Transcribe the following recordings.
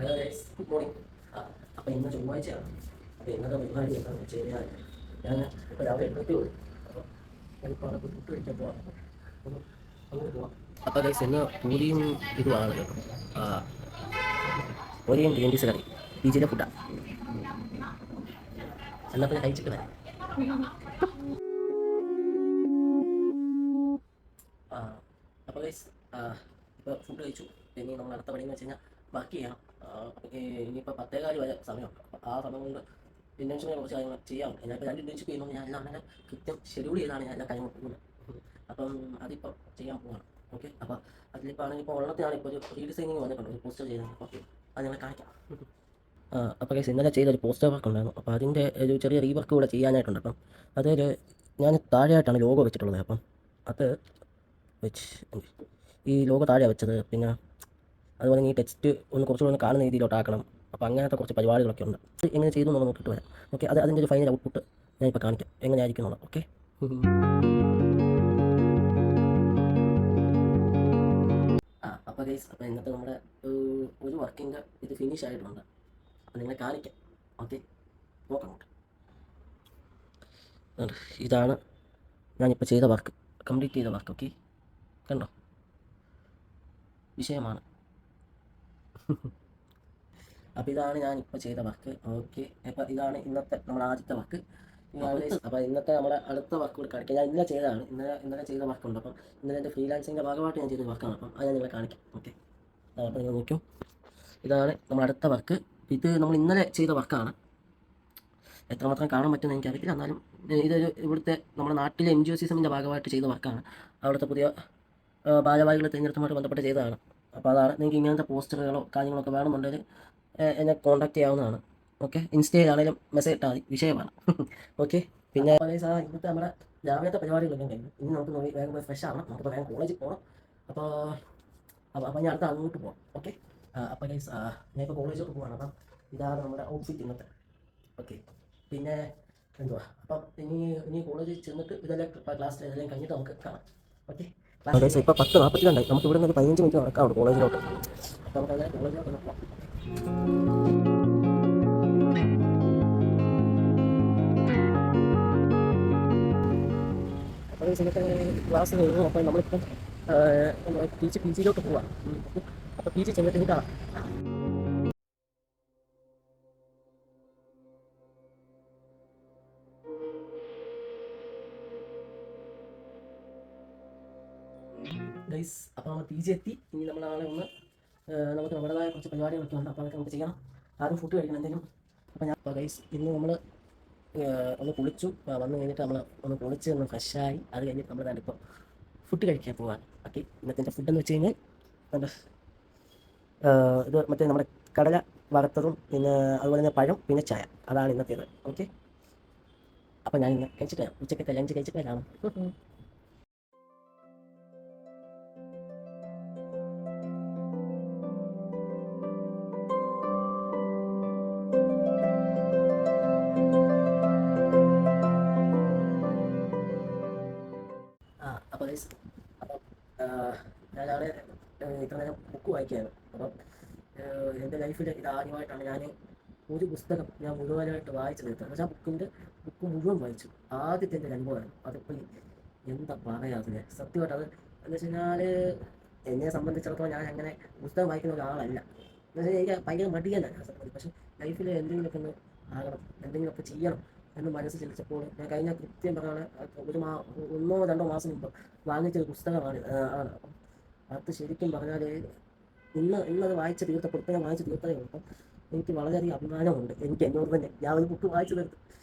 Hello guys, good morning. അപ്പോൾ ഇന്ന് ചൊവ്വാഴ്ചയാണ്. അപ്പോൾ ഇന്നത്തെ പരിപാടി എന്താണെന്ന് വെച്ച് കഴിഞ്ഞാൽ ഞാൻ ഇപ്പോൾ രാവിലെ എഴുന്നേറ്റേ ഉള്ളൂ. അപ്പോൾ ഞാനിപ്പോൾ അവിടെ ഫുഡ് കഴിക്കാൻ പോകാം. അപ്പോൾ അങ്ങോട്ട് പോവാം. അപ്പോൾ ഗൈസ്, ഇന്ന് പൂരിയും ഇതുമാണ് കേട്ടോ. പൂരിയും ഗ്രീൻ പീസ് കറി ബീച്ചിലെ ഫുഡാണ്. എന്നപ്പോൾ ഞാൻ കഴിച്ചിട്ട് വരാം. അപ്പോൾ ഗൈസ്, ഇപ്പോൾ ഫുഡ് കഴിച്ചു. ഇനി നമ്മൾ അടുത്ത പണിയെന്ന് വെച്ച് കഴിഞ്ഞാൽ വർക്ക് ചെയ്യണം. ഇനിയിപ്പോൾ 10:15 വരെ സമയമുണ്ട്. അപ്പോൾ ആ സമയം കൊണ്ട് ഇൻറ്റേൺഷിപ്പിനെ കുറച്ച് കാര്യങ്ങൾ ചെയ്യാം. ഞാനിപ്പോൾ 2 ഇൻറ്റേൺഷിപ്പ് ചെയ്യുമ്പോൾ ഞാൻ എല്ലാം അങ്ങനെ കൃത്യം ഷെഡ്യൂൾ ചെയ്താണ് ഞാൻ എല്ലാം കാര്യങ്ങൾ പോകുന്നത്. അപ്പം അതിപ്പോൾ ചെയ്യാൻ പോവാണ്. ഓക്കെ, അപ്പോൾ അതിലിപ്പോൾ ആണെങ്കിൽ ഇപ്പോൾ ഒരെണ്ണത്തിനാണ് ഇപ്പോൾ ഒരു റീഡിസൈനിങ് വന്നിട്ടുണ്ട്, ഒരു പോസ്റ്റർ ചെയ്തത്. അപ്പോൾ അത് ഞങ്ങൾ കാണിക്കാം. അപ്പോൾ ഗൈസ്, ഇന്നലെ ചെയ്തൊരു പോസ്റ്റർ വർക്ക് ഉണ്ടായിരുന്നു. അപ്പോൾ അതിൻ്റെ ഒരു ചെറിയ റീവർക്ക് കൂടെ ചെയ്യാനായിട്ടുണ്ട്. അപ്പം അതൊരു ഞാൻ താഴെയായിട്ടാണ് ലോഗോ വെച്ചിട്ടുള്ളത്. അപ്പം അത് വെച്ച് ഈ ലോഗോ താഴെ വെച്ചത്. പിന്നെ അതുപോലെ ഈ ടെക്സ്റ്റ് ഒന്ന് കുറച്ചുകൂടെ കാണുന്ന രീതിയിലോട്ടാക്കണം. അപ്പോൾ അങ്ങനത്തെ കുറച്ച് പരിപാടികളൊക്കെ ഉണ്ട്. എങ്ങനെ ചെയ്തു നമ്മൾ നോക്കിയിട്ട് വരാം. ഓക്കെ, അതിൻ്റെ ഒരു ഫൈനൽ ഔട്ട്പുട്ട് ഞാനിപ്പോൾ കാണിക്കാം എങ്ങനെയായിരിക്കും എന്നുള്ളത്. ഓക്കെ, അപ്പോൾ ഗൈസ്, അപ്പോൾ ഇന്നത്തെ നമ്മുടെ ഒരു വർക്കിൻ്റെ ഇത് ഫിനിഷ് ആയിട്ടുണ്ട്. അപ്പോൾ നിങ്ങളെ കാണിക്കാം. ഓക്കെ, നോക്കാം. ഇതാണ് ഞാനിപ്പോൾ ചെയ്ത വർക്ക്, കംപ്ലീറ്റ് ചെയ്ത വർക്ക്. ഓക്കെ, കണ്ടോ, വിഷയമാണ്. അപ്പോൾ ഇതാണ് ഞാനിപ്പോൾ ചെയ്ത വർക്ക്. ഓക്കെ, അപ്പോൾ ഇതാണ് ഇന്നത്തെ നമ്മുടെ ആദ്യത്തെ വർക്ക്. അപ്പോൾ ഇന്നത്തെ നമ്മുടെ അടുത്ത വർക്ക് കൂടി കാണിക്കാം. ഞാൻ ഇന്നലെ ചെയ്തതാണ്, ഇന്നലെ ചെയ്ത വർക്കുണ്ട്. അപ്പം ഇന്നലെ എൻ്റെ ഫ്രീലാൻസിൻ്റെ ഭാഗമായിട്ട് ഞാൻ ചെയ്ത വർക്കാണ്. അപ്പം അത് ഞാൻ നിങ്ങളെ കാണിക്കാം. ഓക്കെ, അപ്പോൾ നിങ്ങൾ നോക്കൂ, ഇതാണ് നമ്മുടെ അടുത്ത വർക്ക്. ഇത് നമ്മൾ ഇന്നലെ ചെയ്ത വർക്കാണ്. എത്രമാത്രം കാണാൻ പറ്റുമെന്ന് എനിക്കറിയില്ല, എന്നാലും ഇതൊരു ഇവിടുത്തെ നമ്മുടെ നാട്ടിലെ NGOsism-ൻ്റെ ഭാഗമായിട്ട് ചെയ്ത വർക്കാണ്. അവിടുത്തെ പുതിയ ഭാരവാഹികളെ തിരഞ്ഞെടുത്തുമായിട്ട് ബന്ധപ്പെട്ട് ചെയ്തതാണ്. അപ്പോൾ അതാണ്. നിങ്ങൾക്ക് ഇങ്ങനത്തെ പോസ്റ്ററുകളോ കാര്യങ്ങളൊക്കെ വേണമെന്നുണ്ടെങ്കിൽ എന്നെ കോൺടാക്ട് ചെയ്യാവുന്നതാണ്. ഓക്കെ, ഇൻസ്റ്റയിലാണെങ്കിലും മെസ്സേജ് ഇട്ടാൽ മതി, വിഷയമാണ്. ഓക്കെ, പിന്നെ ഇന്നത്തെ നമ്മുടെ രാവിലത്തെ പരിപാടികളൊന്നും കഴിഞ്ഞു. ഇനി നമുക്ക് വേഗം പോയി ഫ്രഷ് ആവണം. നമുക്കിപ്പോൾ വേഗം കോളേജിൽ പോകണം. അപ്പോൾ അപ്പോൾ ഞാൻ അടുത്ത അങ്ങോട്ട് പോകാം. ഓക്കെ, അപ്പോൾ ഗൈസ്, ഞാനിപ്പോൾ കോളേജിലോട്ട് പോവാണ്. അപ്പം ഇതാണ് നമ്മുടെ ഔട്ട്ഫിറ്റ് ഇന്നത്തെ. ഓക്കെ, പിന്നെ എന്തുവാ, അപ്പം ഇനി കോളേജിൽ ചെന്നിട്ട് ഇതെല്ലാം ക്ലാസ്സിൽ ഇതെല്ലാം കഴിഞ്ഞിട്ട് നമുക്ക് കാണാം. ഓക്കെ, ഇപ്പോൾ 10:42. നമുക്ക് ഇവിടെ നിന്ന് ഒരു 15 മിനിറ്റ് നടക്കാവുള്ളൂ കോളേജിലോട്ട്. അപ്പോൾ നമുക്ക് അങ്ങനെ കോളേജിലോട്ട് നോക്കാം. അപ്പോൾ ഇന്നത്തെ ക്ലാസ് കഴിഞ്ഞു. അപ്പോൾ നമ്മളിപ്പം PGയിലോട്ട് പോവാം. അപ്പോൾ PG ചെന്നിട്ട് കാണാം. ഗൈസ്, അപ്പോൾ നമ്മൾ PG എത്തി. ഇനി നമ്മൾ നാളെ നമുക്ക് നമ്മുടേതായ കുറച്ച് പരിപാടികളൊക്കെ ഉണ്ട്. അപ്പോൾ അതൊക്കെ നമുക്ക് ചെയ്യണം. ആദ്യം ഫുഡ് കഴിക്കണം എന്തെങ്കിലും. അപ്പോൾ ഗൈസ്, ഇന്ന് നമ്മൾ ഒന്ന് കുളിച്ചു. വന്നു കഴിഞ്ഞിട്ട് നമ്മൾ ഒന്ന് കുളിച്ച് ഒന്ന് ഫ്രഷായി. അത് കഴിഞ്ഞിട്ട് നമ്മൾ തന്നെ ഇപ്പോൾ ഫുഡ് കഴിക്കാൻ പോകാൻ. ഓക്കെ, ഇന്നത്തെ ഫുഡെന്ന് വെച്ച് കഴിഞ്ഞാൽ ഇത് മറ്റേ നമ്മുടെ കടല വറുത്തതും പിന്നെ അതുപോലെ തന്നെ പഴം പിന്നെ ചായ, അതാണ് ഇന്നത്തേത്. ഓക്കെ, അപ്പോൾ ഞാൻ ഇന്ന് കഴിച്ചിട്ട് ഉച്ചക്കത്തെ ലഞ്ച് കഴിച്ചിട്ട് വരാം. അപ്പോൾ ഗൈസ്, അപ്പം ഞാനവിടെ ഇത്ര നേരം ബുക്ക് വായിക്കുകയായിരുന്നു. അപ്പം എൻ്റെ ലൈഫിൽ ഇതാദ്യമായിട്ടാണ് ഞാൻ ഒരു പുസ്തകം ഞാൻ മുഴുവനായിട്ട് വായിച്ചു തീർത്തത്. പക്ഷേ ആ ബുക്ക് മുഴുവൻ വായിച്ചു. ആദ്യത്തെ എൻ്റെ അനുഭവമായിരുന്നു. അതിപ്പോൾ എന്താ പറയാ, അതിന് സത്യമായിട്ട് അത് എന്ന് വെച്ച് കഴിഞ്ഞാൽ എന്നെ സംബന്ധിച്ചിടത്തോളം ഞാൻ അങ്ങനെ പുസ്തകം വായിക്കുന്ന ഒരാളല്ല. എന്ന് വെച്ചാൽ എനിക്ക് ഭയങ്കര മടിയല്ല ഞാൻ സത്യം. പക്ഷേ ലൈഫിൽ എന്തെങ്കിലുമൊക്കെ ഒന്ന് ആകണം, എന്തെങ്കിലുമൊക്കെ ചെയ്യണം എന്ന് മനസ്സ് ചിന്തിച്ചപ്പോൾ ഞാൻ കഴിഞ്ഞ കൃത്യം പറഞ്ഞാൽ 1-2 മാസം മുമ്പ് വാങ്ങിച്ചൊരു പുസ്തകമാണ്. അപ്പം അത് ശരിക്കും പറഞ്ഞാൽ ഇന്നത് വായിച്ച് തീർത്തപ്പോൾ ഇപ്പം ഞാൻ വായിച്ച് തീർത്തതേ ഉള്ളൂ. അപ്പം എനിക്ക് വളരെയധികം അഭിമാനമുണ്ട് എനിക്ക് എന്നോട് തന്നെ. ഞാൻ ഒരു ബുക്ക് വായിച്ചു തീർത്ത്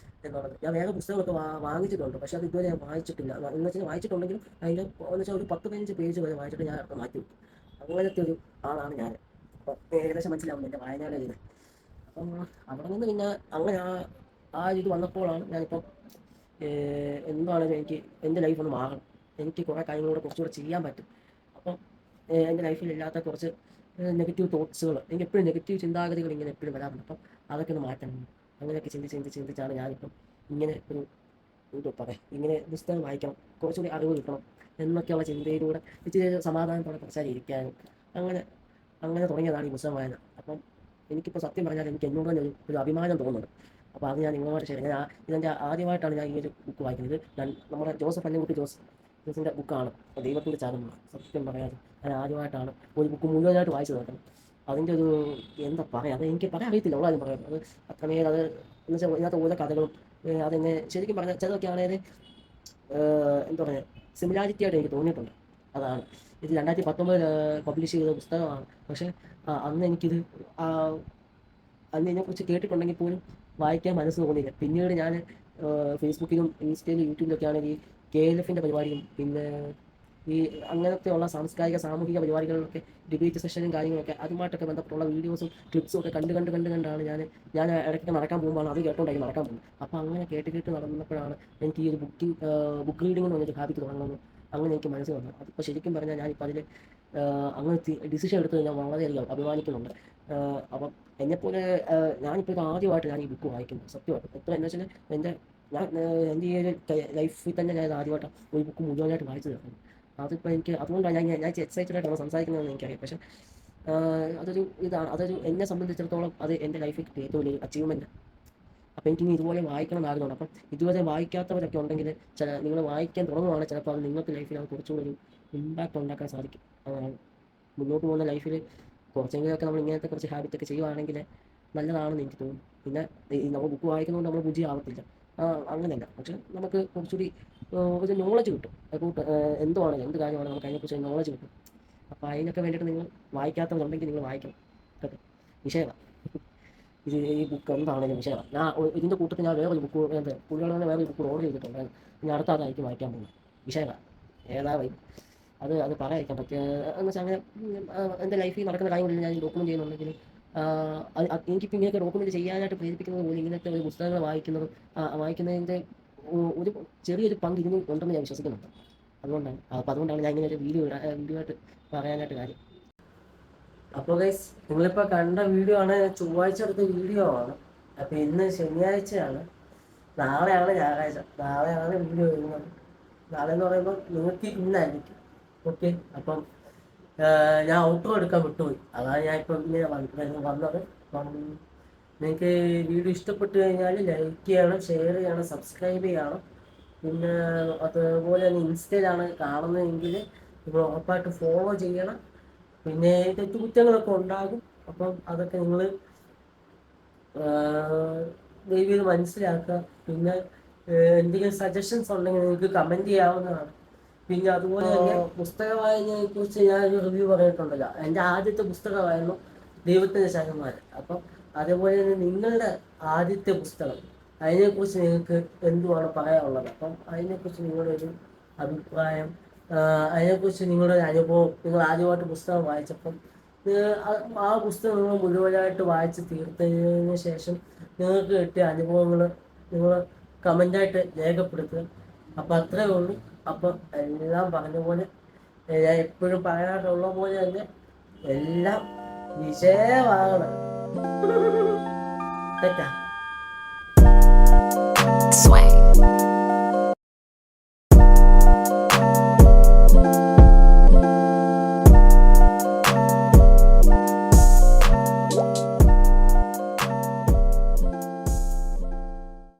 എന്നുള്ളത്. ഞാൻ വേറെ പുസ്തകമൊക്കെ വാങ്ങിച്ചിട്ടുണ്ട്, പക്ഷേ അത് ഇതുവരെ ഞാൻ വായിച്ചിട്ടില്ല. എന്ന് വെച്ചാൽ വായിച്ചിട്ടുണ്ടെങ്കിലും അതിൻ്റെ എന്ന് വെച്ചാൽ ഒരു 10-15 പേജ് വരെ വായിച്ചിട്ട് ഞാൻ അടുത്ത് മാറ്റി വെക്കും. അങ്ങനത്തെ ഒരു ആളാണ് ഞാൻ. അപ്പം ഏകദേശം മനസ്സിലാവും എൻ്റെ വായനയുടെ ഇത്. അപ്പം അവിടെ നിന്ന് പിന്നെ അങ്ങനെ ആ ഇത് വന്നപ്പോഴാണ് ഞാനിപ്പം എന്താണെങ്കിലും എനിക്ക് എൻ്റെ ലൈഫ് ഒന്ന് മാറണം. എനിക്ക് കുറേ കാര്യങ്ങളൂടെ കുറച്ചുകൂടെ ചെയ്യാൻ പറ്റും. അപ്പം എൻ്റെ ലൈഫിലില്ലാത്ത കുറച്ച് നെഗറ്റീവ് തോട്ട്സുകൾ, എനിക്ക് എപ്പോഴും നെഗറ്റീവ് ചിന്താഗതികൾ ഇങ്ങനെ എപ്പോഴും വരാറുണ്ട്. അപ്പം അതൊക്കെ ഒന്ന് മാറ്റണം. അങ്ങനെയൊക്കെ ചിന്തിച്ചാണ് ഞാനിപ്പം ഇങ്ങനെ എന്താ പറയാം, ഇങ്ങനെ പുസ്തകം വായിക്കണം, കുറച്ചുകൂടി അറിവ് കിട്ടണം എന്നൊക്കെയുള്ള ചിന്തയിലൂടെ ഇച്ചിരി സമാധാനത്തോടെ കുറച്ചാൽ ഇരിക്കാനും അങ്ങനെ തുടങ്ങിയതാണ് ഈ പുസ്തകം വായന. അപ്പം എനിക്കിപ്പോൾ സത്യം പറഞ്ഞാൽ എനിക്ക് എന്നോട് തന്നെ ഒരു അഭിമാനം തോന്നുന്നുണ്ട്. അപ്പോൾ അത് ഞാൻ നിങ്ങളുമായിട്ട് ഷെയർ ചെയ്യാം. ഇതെൻ്റെ ആദ്യമായിട്ടാണ് ഞാൻ ഈ ഒരു ബുക്ക് വായിക്കുന്നത്. നമ്മുടെ ജോസഫ് അന്നൻകുട്ടി ജോസിൻ്റെ ബുക്കാണ് ദൈവത്തിൻ്റെ ചാകുന്നത്. സത്യം പറയാതെ ഞാൻ ആദ്യമായിട്ടാണ് ഒരു ബുക്ക് മുഴുവനായിട്ട് വായിച്ചു നോക്കണം. അതിൻ്റെ ഒരു എന്താ പറയുക, അത് എനിക്ക് പറയാൻ അറിയത്തില്ല, ഉള്ളതാരും പറയാം. അത് അത്രമേൽ അത് എന്ന് വെച്ചാൽ ഇതിനകത്ത് ഓരോ കഥകളും അതെന്നെ ശരിക്കും പറഞ്ഞാൽ ചിലതൊക്കെ ആണെങ്കിൽ എന്താ പറയുക സിമിലാരിറ്റി ആയിട്ട് എനിക്ക് തോന്നിയിട്ടുണ്ട്. അതാണ് ഇത് 2019 പബ്ലിഷ് ചെയ്ത പുസ്തകമാണ്. പക്ഷേ അന്ന് എനിക്കിത് അന്ന് ഇതിനെക്കുറിച്ച് കേട്ടിട്ടുണ്ടെങ്കിൽ പോലും വായിക്കാൻ മനസ്സ് തോന്നിയില്ല. പിന്നീട് ഞാൻ ഫേസ്ബുക്കിലും ഇൻസ്റ്റയിലും യൂട്യൂബിലൊക്കെ ആണെങ്കിൽ KLF പരിപാടിയും പിന്നെ ഈ അങ്ങനത്തെയുള്ള സാമൂഹിക പരിപാടികളിലൊക്കെ ഡിബേറ്റ് സെഷനും കാര്യങ്ങളൊക്കെ അതുമായിട്ടൊക്കെ ബന്ധപ്പെട്ടുള്ള വീഡിയോസും ക്ലിപ്സും ഒക്കെ കണ്ടാണ് ഞാൻ ഇടയ്ക്കൊക്കെ നടക്കാൻ പോകുമ്പോൾ അത് കേട്ടോണ്ടായി നടക്കാൻ പോകും. അപ്പോൾ അങ്ങനെ കേട്ട് നടന്നപ്പോഴാണ് എനിക്ക് ഈ ഒരു ബുക്ക് റീഡിംഗ് എന്ന് പറഞ്ഞൊരു ഹാബിറ്റ് തുടങ്ങണമെന്ന് അങ്ങനെ എനിക്ക് മനസ്സിൽ വന്നത്. അതിപ്പോൾ ശരിക്കും പറഞ്ഞാൽ ഞാനിപ്പോൾ അതിൽ അങ്ങനെ ഡിസിഷൻ എടുത്തത് ഞാൻ വളരെയധികം അഭിമാനിക്കുന്നുണ്ട്. അപ്പം എന്നെപ്പോലെ ഞാനിപ്പോൾ ഇത് ആദ്യമായിട്ട് ഞാൻ ഈ ബുക്ക് വായിക്കുന്നു. സത്യമായിട്ട് എത്ര എന്ന് വെച്ചാൽ എൻ്റെ ഈ ഒരു ലൈഫിൽ തന്നെ ഞാൻ ആദ്യമായിട്ടാണ് ഒരു ബുക്ക് മുഴുവനായിട്ട് വായിച്ചു തീർക്കുന്നത്. അതിപ്പോൾ എനിക്ക് അതുകൊണ്ടാണ് ഞാൻ എക്സൈറ്റഡ് ആയിട്ടാണ് സംസാരിക്കുന്നതെന്ന് എനിക്കറിയാം. പക്ഷേ അതൊരു എന്നെ സംബന്ധിച്ചിടത്തോളം അത് എൻ്റെ ലൈഫിൽ കിട്ടിയ ഏറ്റവും വലിയ അച്ചീവ്മെൻറ്റ്. അപ്പോൾ എനിക്കിനി ഇതുപോലെ വായിക്കണം എന്നാകുന്നുണ്ട്. അപ്പം ഇതുവരെ വായിക്കാത്തവരൊക്കെ ഉണ്ടെങ്കിൽ നിങ്ങൾ വായിക്കാൻ തുടങ്ങുവാണ്, ചിലപ്പോൾ അത് നിങ്ങൾക്ക് ലൈഫിൽ അത് കുറച്ചുകൂടി ഒരു ഇമ്പാക്റ്റ് ഉണ്ടാക്കാൻ സാധിക്കും. മുന്നോട്ട് പോകുന്ന ലൈഫിൽ കുറച്ചെങ്കിലുമൊക്കെ നമ്മൾ ഇങ്ങനത്തെ കുറച്ച് ഹാബിറ്റൊക്കെ ചെയ്യുവാണെങ്കിൽ നല്ലതാണെന്ന് എനിക്ക് തോന്നുന്നു. പിന്നെ നമ്മൾ ബുക്ക് വായിക്കുന്നതുകൊണ്ട് നമ്മൾ ബുദ്ധി ആവത്തില്ല, അങ്ങനെയല്ല. പക്ഷെ നമുക്ക് കുറച്ചുകൂടി ഒരു നോളജ് കിട്ടും. എന്തുവാണെങ്കിലും എന്ത് കാര്യമാണെങ്കിലും നമുക്ക് അതിനെക്കുറിച്ച് നോളജ് കിട്ടും. അപ്പോൾ അതിനൊക്കെ വേണ്ടിയിട്ട് നിങ്ങൾ വായിക്കാത്തവരുണ്ടെങ്കിൽ നിങ്ങൾ വായിക്കണം കേട്ടോ. വിഷയമാണ് ഈ ബുക്ക് എന്താണെങ്കിലും വിഷയമാണ്. ഞാൻ ഇതിൻ്റെ കൂട്ടത്തിൽ ഞാൻ വേറൊരു ബുക്ക് പുള്ളികളിൽ തന്നെ വേറൊരു ബുക്ക് ഓർഡർ ചെയ്തിട്ടുണ്ട്. ഞാൻ അടുത്ത അതായിരിക്കും വായിക്കാൻ പോകുന്നത്. വിഷയമാണ് ഏതാ അത് പറയാതിരിക്കാൻ പറ്റിയ എന്ന് വെച്ചാൽ അങ്ങനെ എൻ്റെ ലൈഫിൽ നടക്കുന്ന കാര്യങ്ങളിൽ ഞാൻ ഡോക്യുമെൻറ്റ് ചെയ്യുന്നുണ്ടെങ്കിൽ എനിക്കിപ്പോൾ ഇങ്ങനെയൊക്കെ ഡോക്യുമെൻറ്റ് ചെയ്യാനായിട്ട് പ്രേരിപ്പിക്കുന്നത് പോലും ഇങ്ങനത്തെ ഒരു പുസ്തകങ്ങൾ വായിക്കുന്നതിൻ്റെ ഒരു ചെറിയൊരു പങ്ക് ഇതിന് ഉണ്ടെന്ന് ഞാൻ വിശ്വസിക്കുന്നുണ്ട്. അതുകൊണ്ടാണ് ഞാൻ ഇങ്ങനെ ഒരു വീഡിയോ ആയിട്ട് പറയാനായിട്ട് കാര്യം. അപ്പോൾ ഗൈസ്, നിങ്ങളിപ്പോൾ കണ്ട വീഡിയോ ആണ് ചൊവ്വാഴ്ച എടുത്ത വീഡിയോ ആണ്. അപ്പോൾ ഇന്ന് ശനിയാഴ്ചയാണ്, നാളെയാണ് ഞായറാഴ്ച. നാളെയാണ് വീഡിയോ വരുന്നത്. നാളെ എന്ന് പറയുമ്പോൾ നിങ്ങൾക്ക് ഇന്നായിരിക്കും. ഓക്കെ, അപ്പം ഞാൻ ഔട്ട്രോ എടുക്കാൻ വിട്ടുപോയി. അതാണ് ഞാൻ ഇപ്പം ഇങ്ങനെ വന്നത്. അപ്പം നിങ്ങൾക്ക് വീഡിയോ ഇഷ്ടപ്പെട്ട് കഴിഞ്ഞാൽ ലൈക്ക് ചെയ്യണം, ഷെയർ ചെയ്യണം, സബ്സ്ക്രൈബ് ചെയ്യണം. പിന്നെ അതുപോലെ തന്നെ ഇൻസ്റ്റയിലാണ് കാണുന്നതെങ്കിൽ നിങ്ങൾ ഉറപ്പായിട്ട് ഫോളോ ചെയ്യണം. പിന്നെ തെറ്റുകുറ്റങ്ങളൊക്കെ ഉണ്ടാകും. അപ്പം അതൊക്കെ നിങ്ങൾ ദയവ് ചെയ്ത് മനസ്സിലാക്കുക. പിന്നെ എന്തെങ്കിലും സജഷൻസ് ഉണ്ടെങ്കിൽ നിങ്ങൾക്ക് കമൻറ്റ് ചെയ്യാവുന്നതാണ്. പിന്നെ അതുപോലെ തന്നെ പുസ്തക വായനയെ കുറിച്ച് ഞാനൊരു റിവ്യൂ പറഞ്ഞിട്ടുണ്ടല്ലോ. എൻ്റെ ആദ്യത്തെ പുസ്തകമായിരുന്നു ദൈവത്തിൻ്റെ ശകന്മാരൻ. അപ്പം അതേപോലെ തന്നെ നിങ്ങളുടെ ആദ്യത്തെ പുസ്തകം, അതിനെക്കുറിച്ച് നിങ്ങൾക്ക് എന്തുവാണ് പറയാനുള്ളത്? അപ്പം അതിനെക്കുറിച്ച് നിങ്ങളുടെ ഒരു അഭിപ്രായം, അതിനെക്കുറിച്ച് നിങ്ങളുടെ ഒരു അനുഭവം, നിങ്ങൾ ആദ്യമായിട്ട് പുസ്തകം വായിച്ചപ്പം ആ പുസ്തകം നിങ്ങൾ മുഴുവനായിട്ട് വായിച്ച് തീർത്തതിന് ശേഷം നിങ്ങൾക്ക് കിട്ടിയ അനുഭവങ്ങൾ നിങ്ങൾ കമൻ്റായിട്ട് രേഖപ്പെടുത്തുക. അപ്പം അത്രയേ ഉള്ളൂ. അപ്പം എല്ലാം പറഞ്ഞ പോലെ ഞാൻ എപ്പോഴും പറയാറുള്ള പോലെ തന്നെ എല്ലാം വിജയമാകണം. തെറ്റാ?